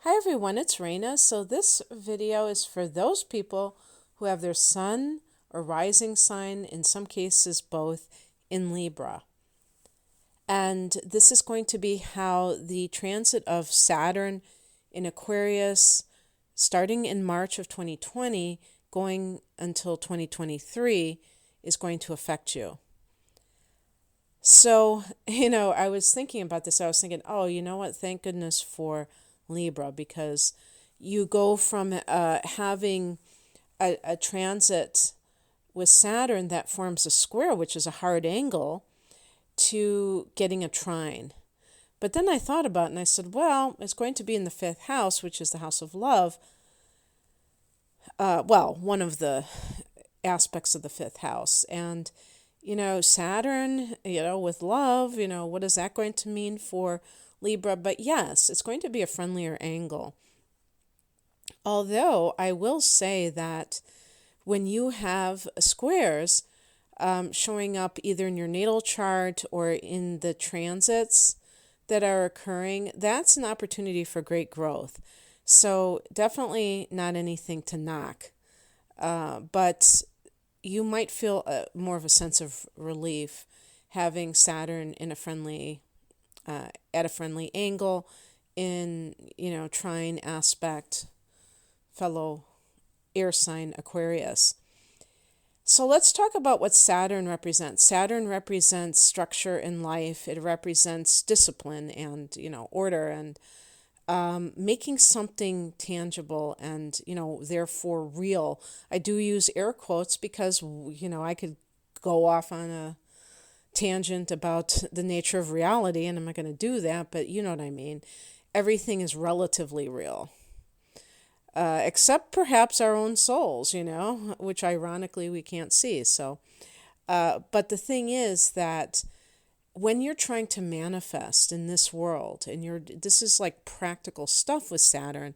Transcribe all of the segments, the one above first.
Hi everyone, it's Raina. So this video is for those people who have their sun or rising sign, in some cases both, in Libra. And this is going to be how the transit of Saturn in Aquarius, starting in March of 2020, going until 2023, is going to affect you. So, I was thinking about this. I was thinking, oh, you know what? Thank goodness for Libra, because you go from having a transit with Saturn that forms a square, which is a hard angle, to getting a trine. But then I thought about it and I said, well, it's going to be in the fifth house, which is the house of love. One of the aspects of the fifth house. And, Saturn, with love, what is that going to mean for Libra? But yes, it's going to be a friendlier angle. Although I will say that when you have squares showing up either in your natal chart or in the transits that are occurring, that's an opportunity for great growth. So definitely not anything to knock. But you might feel more of a sense of relief having Saturn in at a friendly angle in, trine aspect fellow air sign Aquarius. So let's talk about what Saturn represents. Saturn represents structure in life. It represents discipline and, order and making something tangible and, therefore real. I do use air quotes because, I could go off on a tangent about the nature of reality, and I'm not going to do that, but you know what I mean. Everything is relatively real. Except perhaps our own souls, which ironically we can't see. So, but the thing is that when you're trying to manifest in this world, and this is like practical stuff with Saturn,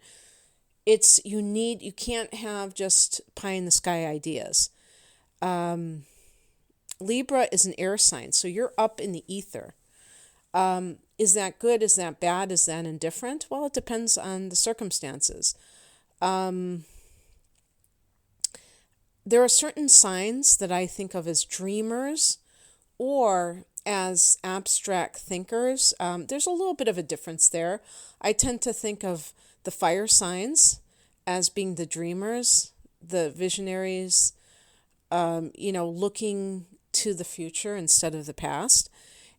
you can't have just pie in the sky ideas. Libra is an air sign, so you're up in the ether. Is that good? Is that bad? Is that indifferent? Well, it depends on the circumstances. There are certain signs that I think of as dreamers or as abstract thinkers. There's a little bit of a difference there. I tend to think of the fire signs as being the dreamers, the visionaries, looking to the future instead of the past.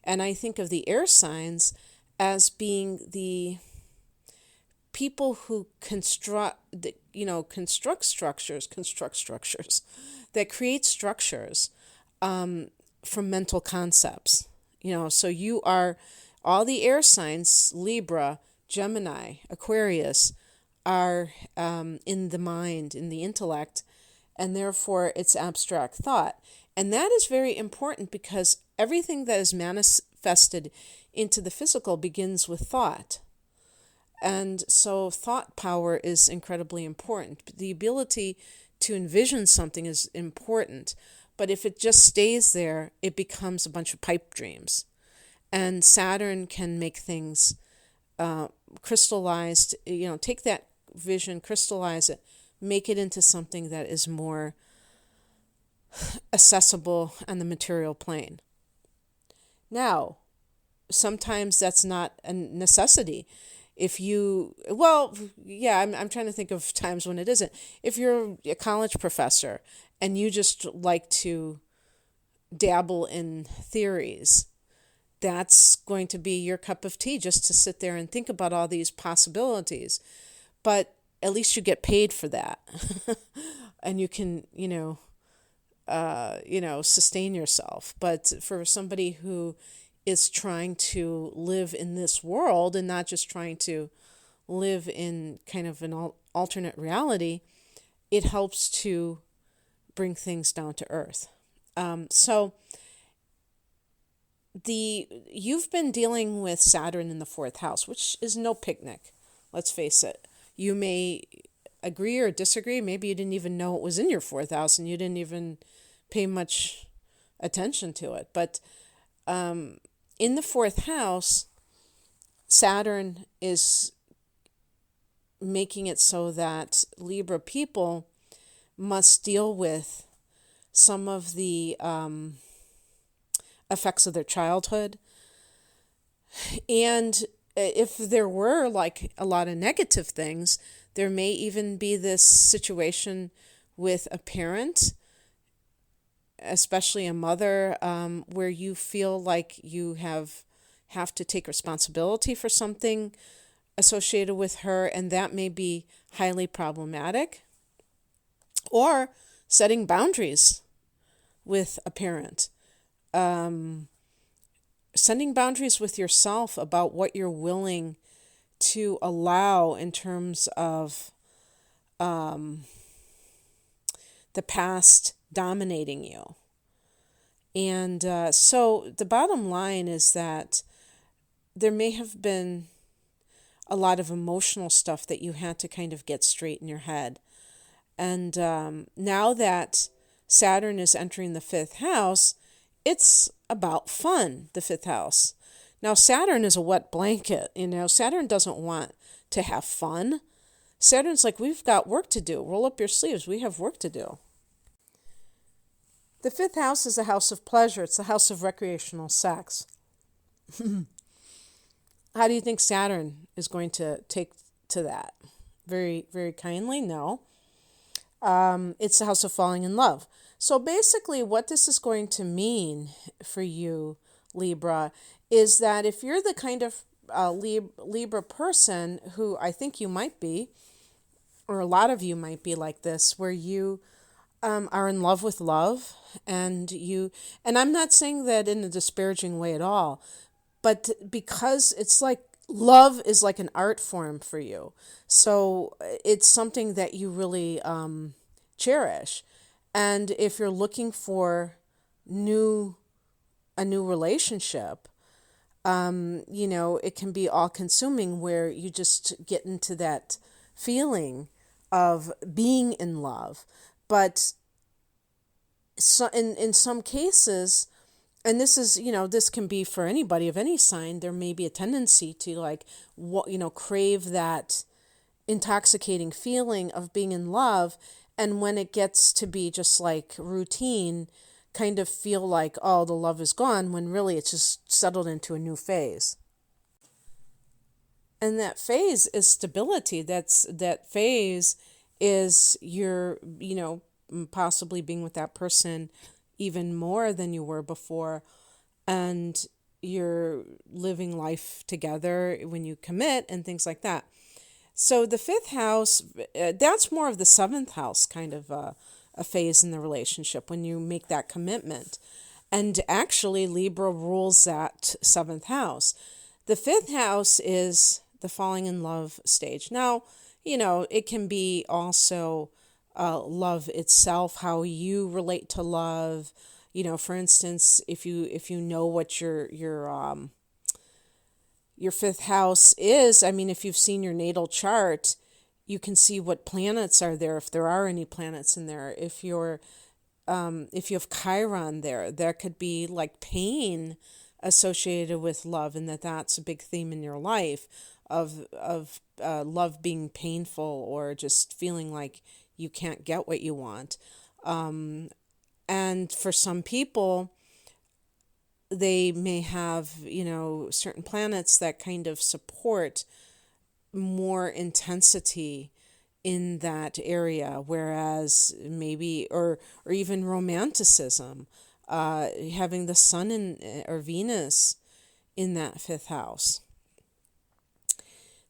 And I think of the air signs as being the people who construct structures that create structures from mental concepts. So you are all the air signs, Libra, Gemini, Aquarius, are in the mind, in the intellect, and therefore it's abstract thought. And that is very important because everything that is manifested into the physical begins with thought. And so thought power is incredibly important. The ability to envision something is important. But if it just stays there, it becomes a bunch of pipe dreams. And Saturn can make things crystallized, take that vision, crystallize it, make it into something that is more accessible on the material plane. Now, sometimes that's not a necessity. I'm trying to think of times when it isn't. If you're a college professor and you just like to dabble in theories, that's going to be your cup of tea, just to sit there and think about all these possibilities. But at least you get paid for that. And you can, sustain yourself. But for somebody who is trying to live in this world and not just trying to live in kind of an alternate reality, it helps to bring things down to earth. So you've been dealing with Saturn in the fourth house, which is no picnic. Let's face it. You may agree or disagree. Maybe you didn't even know it was in your fourth house and you didn't even pay much attention to it. But in the fourth house, Saturn is making it so that Libra people must deal with some of the effects of their childhood. And if there were like a lot of negative things, there may even be this situation with a parent, especially a mother, where you feel like you have to take responsibility for something associated with her, and that may be highly problematic. Or setting boundaries with a parent. Setting boundaries with yourself about what you're willing to allow in terms of the past dominating you. And so the bottom line is that there may have been a lot of emotional stuff that you had to kind of get straight in your head. And now that Saturn is entering the fifth house, it's about fun, the fifth house. Now, Saturn is a wet blanket. Saturn doesn't want to have fun. Saturn's like, we've got work to do. Roll up your sleeves. We have work to do. The fifth house is a house of pleasure. It's a house of recreational sex. How do you think Saturn is going to take to that? Very, very kindly? No. It's the house of falling in love. So basically what this is going to mean for you, Libra, is that if you're the kind of Libra person who I think you might be, or a lot of you might be like this, where you are in love with love, and I'm not saying that in a disparaging way at all, but because it's like love is like an art form for you. So it's something that you really cherish. And if you're looking for a new relationship, it can be all consuming, where you just get into that feeling of being in love. But so in some cases, and this is, this can be for anybody of any sign, there may be a tendency to crave that intoxicating feeling of being in love. And when it gets to be just like routine, kind of feel like, oh, the love is gone, when really it's just settled into a new phase. And that phase is stability. That phase is your, possibly being with that person even more than you were before. And you're living life together when you commit and things like that. So the fifth house, that's more of the seventh house kind of a phase in the relationship, when you make that commitment. And actually, Libra rules that seventh house. The fifth house is the falling in love stage. Now, it can be also love itself, how you relate to love. For instance, if you know what your fifth house is, if you've seen your natal chart, you can see what planets are there, if there are any planets in there. If you have Chiron there could be like pain associated with love, and that's a big theme in your life of love being painful, or just feeling like you can't get what you want. And for some people, they may have, certain planets that kind of support more intensity in that area, whereas maybe, or even romanticism, having the sun or Venus in that fifth house.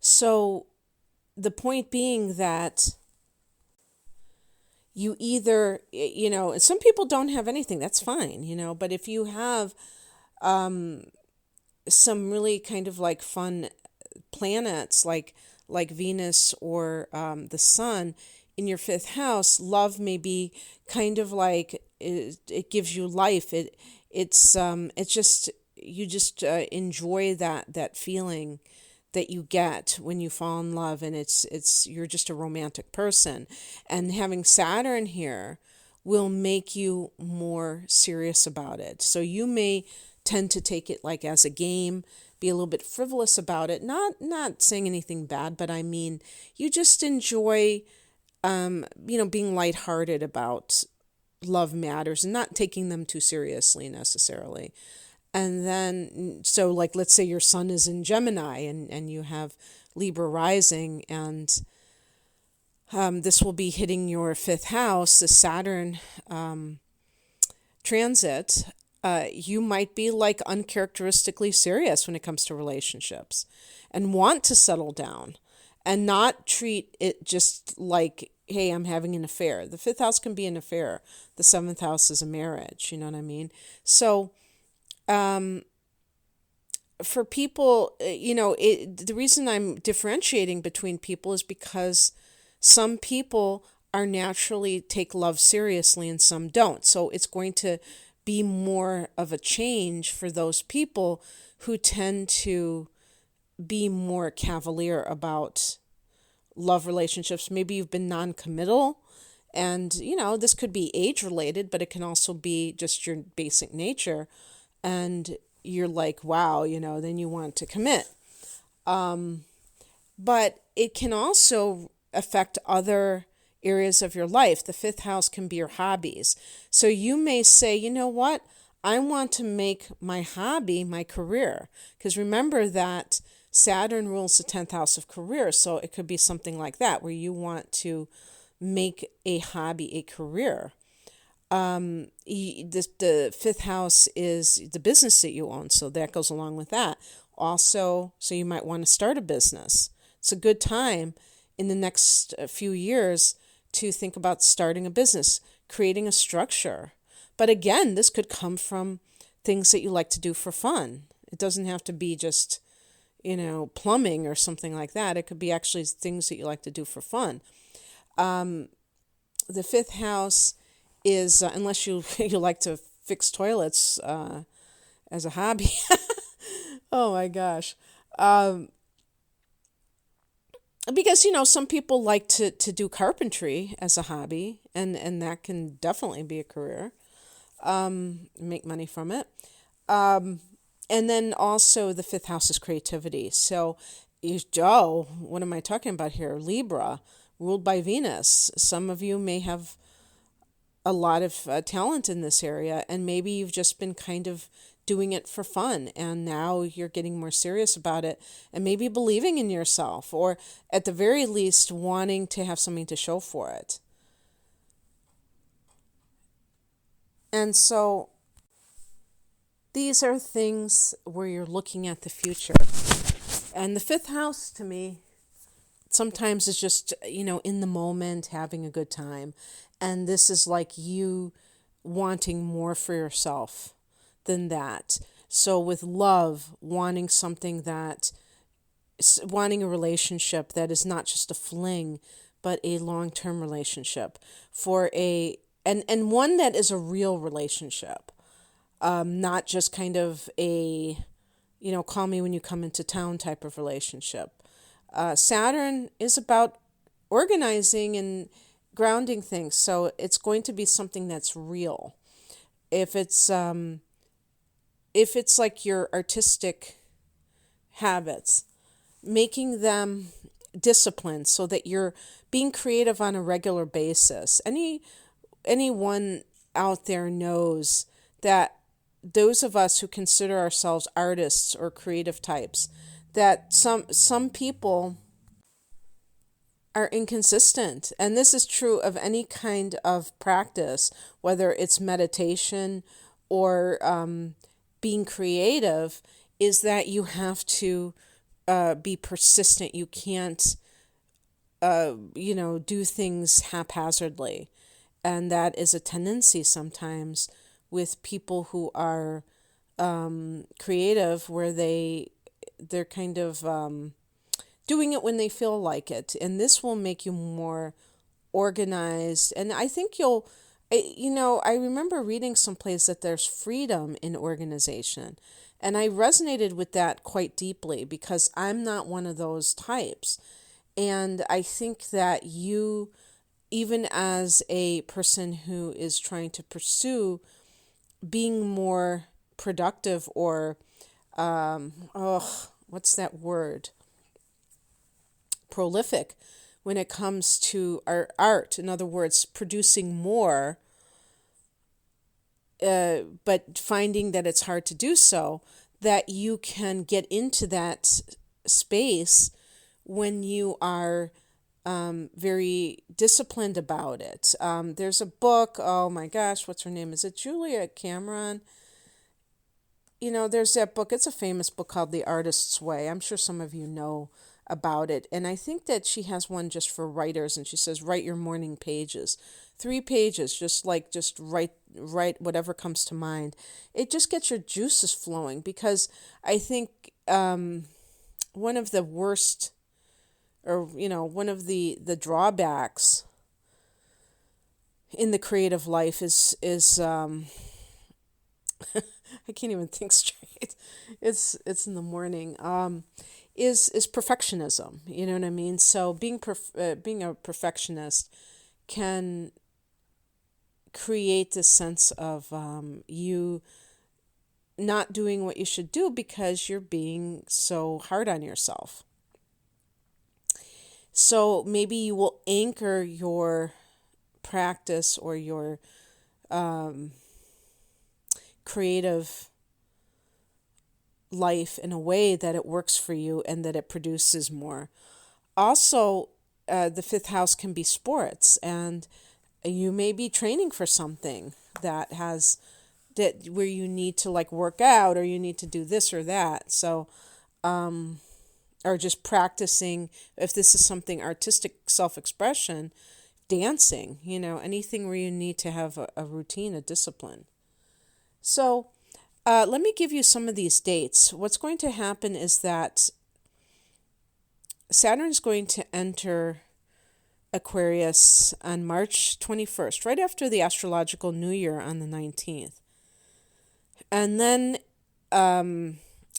So the point being that you either, some people don't have anything, that's fine, but if you have some really kind of like fun planets like Venus or the sun in your fifth house, love may be kind of like it gives you life. It's just, you just enjoy that feeling that you get when you fall in love, and you're just a romantic person. And having Saturn here will make you more serious about it. So you may tend to take it like as a game, be a little bit frivolous about it. Not saying anything bad, but I mean, you just enjoy, being lighthearted about love matters and not taking them too seriously necessarily. And then, so like, let's say your sun is in Gemini and you have Libra rising, and this will be hitting your fifth house, the Saturn transit. You might be like uncharacteristically serious when it comes to relationships and want to settle down and not treat it just like, hey, I'm having an affair. The fifth house can be an affair. The seventh house is a marriage. You know what I mean? So, for people, the reason I'm differentiating between people is because some people are naturally take love seriously and some don't. So it's going to be more of a change for those people who tend to be more cavalier about love relationships. Maybe you've been non-committal, and this could be age related, but it can also be just your basic nature, and you're like, wow, then you want to commit. But it can also affect other areas of your life. The fifth house can be your hobbies. So you may say, you know what? I want to make my hobby my career. Because remember that Saturn rules the 10th house of career. So it could be something like that, where you want to make a hobby a career. The fifth house is the business that you own. So that goes along with that. Also, so you might want to start a business. It's a good time in the next few years to think about starting a business, creating a structure. But again, this could come from things that you like to do for fun. It doesn't have to be just, plumbing or something like that. It could be actually things that you like to do for fun. The fifth house is, unless you you like to fix toilets as a hobby. Oh my gosh. Because, some people like to do carpentry as a hobby, and that can definitely be a career, make money from it. And then also the fifth house is creativity. So, what am I talking about here? Libra, ruled by Venus. Some of you may have a lot of talent in this area, and maybe you've just been kind of doing it for fun, and now you're getting more serious about it and maybe believing in yourself, or at the very least wanting to have something to show for it. And so these are things where you're looking at the future. And the fifth house to me sometimes is just, in the moment, having a good time. And this is like you wanting more for yourself than that. So with love, wanting a relationship that is not just a fling, but a long-term relationship, and one that is a real relationship, not just kind of a, call me when you come into town type of relationship. Saturn is about organizing and grounding things, so it's going to be something that's real. If it's like your artistic habits, making them disciplined so that you're being creative on a regular basis. Anyone out there knows that those of us who consider ourselves artists or creative types, that some people are inconsistent. And this is true of any kind of practice, whether it's meditation or being creative, is that you have to be persistent. You can't, do things haphazardly. And that is a tendency sometimes with people who are creative, where they're kind of doing it when they feel like it. And this will make you more organized. And I think I remember reading someplace that there's freedom in organization. And I resonated with that quite deeply because I'm not one of those types. And I think that you, even as a person who is trying to pursue being more productive or what's that word? Prolific when it comes to our art. In other words, producing more, but finding that it's hard to do so, that you can get into that space when you are very disciplined about it. There's a book, oh my gosh, what's her name? Is it Julia Cameron? There's that book. It's a famous book called The Artist's Way. I'm sure some of you know about it. And I think that she has one just for writers, and she says, write your morning pages. 3 pages, just write whatever comes to mind. It just gets your juices flowing, because I think one of the worst, or one of the drawbacks in the creative life is I can't even think straight. It's in the morning. Is perfectionism. You know what I mean? So being a perfectionist can create this sense of you not doing what you should do because you're being so hard on yourself. So maybe you will anchor your practice or your creative life in a way that it works for you and that it produces more. Also, the 5th house can be sports, and you may be training for something that where you need to work out, or you need to do this or that. So, or just practicing, if this is something artistic, self-expression, dancing, anything where you need to have a routine, a discipline. So let me give you some of these dates. What's going to happen is that Saturn's going to enter Aquarius on March 21st, right after the astrological new year on the 19th. And then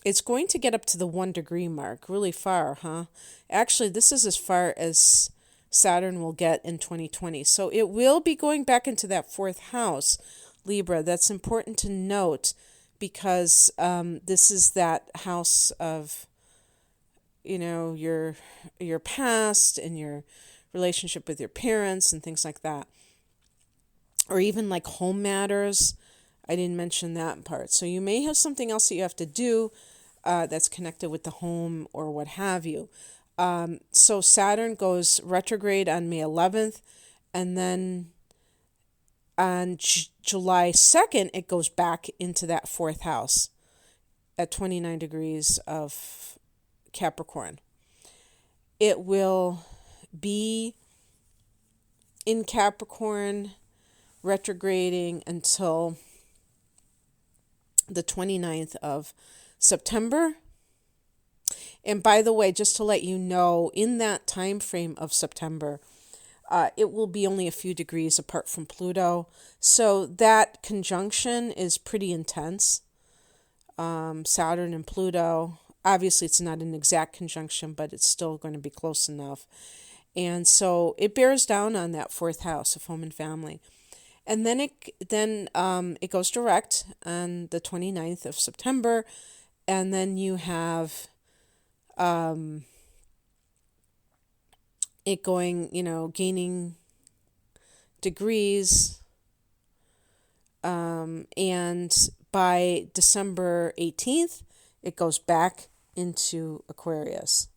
it's going to get up to the 1 degree mark, really far, huh? Actually, this is as far as Saturn will get in 2020. So it will be going back into that 4th house, Libra. That's important to note, because this is that house of, your past and your relationship with your parents and things like that. Or even home matters. I didn't mention that part. So you may have something else that you have to do that's connected with the home or what have you. So Saturn goes retrograde on May 11th, and then on July 2nd, it goes back into that 4th house at 29 degrees of Capricorn. It will be in Capricorn retrograding until the 29th of September. And by the way, just to let you know, in that time frame of September, it will be only a few degrees apart from Pluto. So that conjunction is pretty intense. Saturn and Pluto. Obviously, it's not an exact conjunction, but it's still going to be close enough. And so it bears down on that 4th house of home and family. And then it goes direct on the 29th of September. And then you have it going, gaining degrees. And by December 18th, it goes back into Aquarius.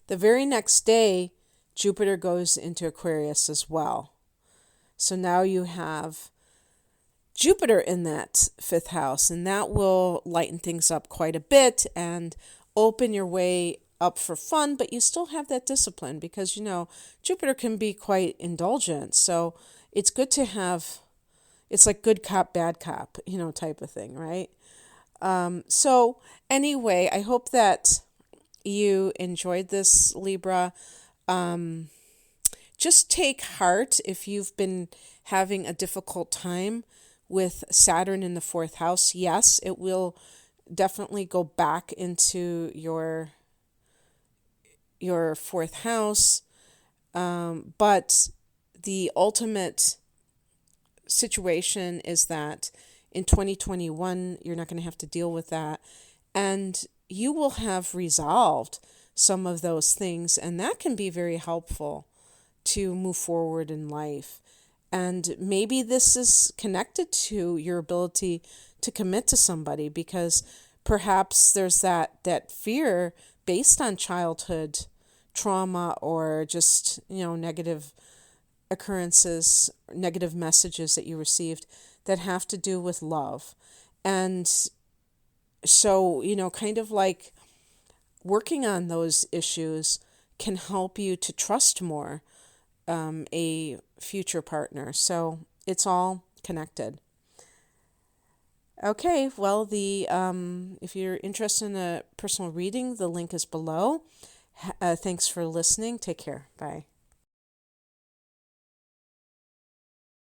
The very next day, Jupiter goes into Aquarius as well. So now you have Jupiter in that 5th house, and that will lighten things up quite a bit and open your way up for fun, but you still have that discipline because, Jupiter can be quite indulgent. So it's good to have, it's like good cop, bad cop, type of thing, right? So anyway, I hope that you enjoyed this, Libra. Just take heart if you've been having a difficult time with Saturn in the 4th house. Yes, it will definitely go back into your 4th house. But the ultimate situation is that in 2021, you're not going to have to deal with that. and you will have resolved some of those things, and that can be very helpful to move forward in life. And maybe this is connected to your ability to commit to somebody, because perhaps there's that fear based on childhood trauma, or just, negative occurrences, negative messages that you received that have to do with love. And so, kind of like working on those issues can help you to trust more a future partner. So it's all connected. Okay, well, the if you're interested in a personal reading, the link is below. Thanks for listening. Take care. Bye.